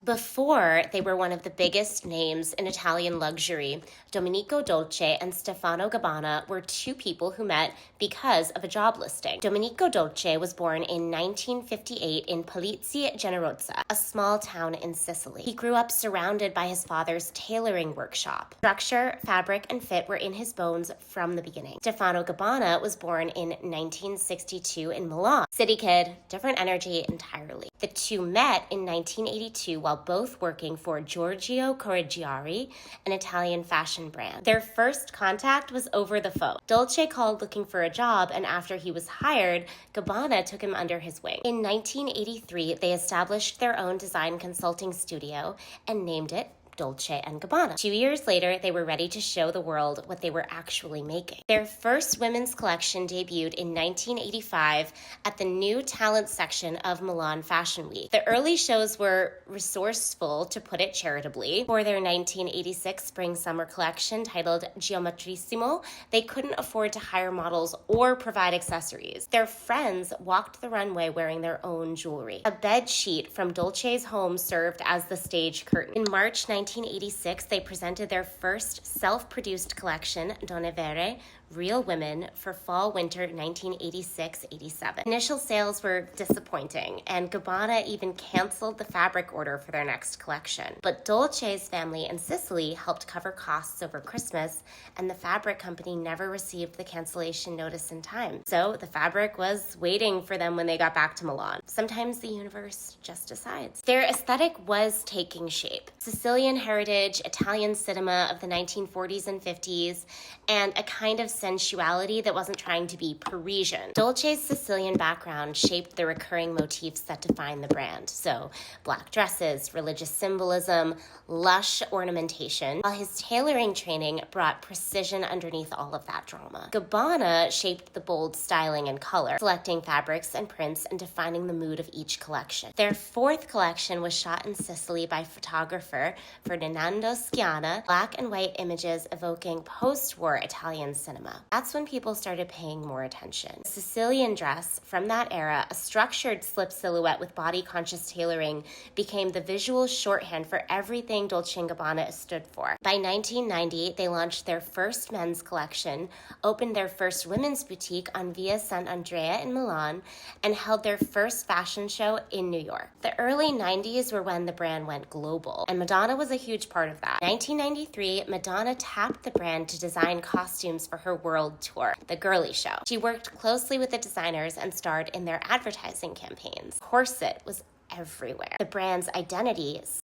Before they were one of the biggest names in Italian luxury, Domenico Dolce and Stefano Gabbana were two people who met because of a job listing. Domenico Dolce was born in 1958 in Polizzi Generozza, a small town in Sicily. He grew up surrounded by his father's tailoring workshop. Structure, fabric, and fit were in his bones from the beginning. Stefano Gabbana was born in 1962 in Milan. City kid, different energy entirely. The two met in 1982 while both working for Giorgio Correggiari, an Italian fashion brand. Their first contact was over the phone. Dolce called looking for a job, and after he was hired, Gabbana took him under his wing. In 1983, they established their own design consulting studio and named it Dolce & Gabbana. 2 years later, they were ready to show the world what they were actually making. Their first women's collection debuted in 1985 at the New Talent section of Milan Fashion Week. The early shows were resourceful, to put it charitably. For their 1986 spring-summer collection titled Geometrissimo, they couldn't afford to hire models or provide accessories. Their friends walked the runway wearing their own jewelry. A bed sheet from Dolce's home served as the stage curtain. In March 1986, they presented their first self-produced collection, Donne Vere, Real Women, for fall-winter 1986-87. Initial sales were disappointing, and Gabbana even canceled the fabric order for their next collection. But Dolce's family in Sicily helped cover costs over Christmas, and the fabric company never received the cancellation notice in time. So the fabric was waiting for them when they got back to Milan. Sometimes the universe just decides. Their aesthetic was taking shape. Sicilian heritage, Italian cinema of the 1940s and 50s, and a kind of sensuality that wasn't trying to be Parisian. Dolce's Sicilian background shaped the recurring motifs that define the brand. So black dresses, religious symbolism, lush ornamentation, while his tailoring training brought precision underneath all of that drama. Gabbana shaped the bold styling and color, selecting fabrics and prints and defining the mood of each collection. Their fourth collection was shot in Sicily by photographer Ferdinando Schiana, black and white images evoking post-war Italian cinema. That's when people started paying more attention. The Sicilian dress from that era, a structured slip silhouette with body-conscious tailoring, became the visual shorthand for everything Dolce & Gabbana stood for. By 1990, they launched their first men's collection, opened their first women's boutique on Via Sant'Andrea in Milan, and held their first fashion show in New York. The early 90s were when the brand went global, and Madonna was a huge part of that. In 1993, Madonna tapped the brand to design costumes for her world tour, The Girly Show. She worked closely with the designers and starred in their advertising campaigns. Corset was everywhere. The brand's identity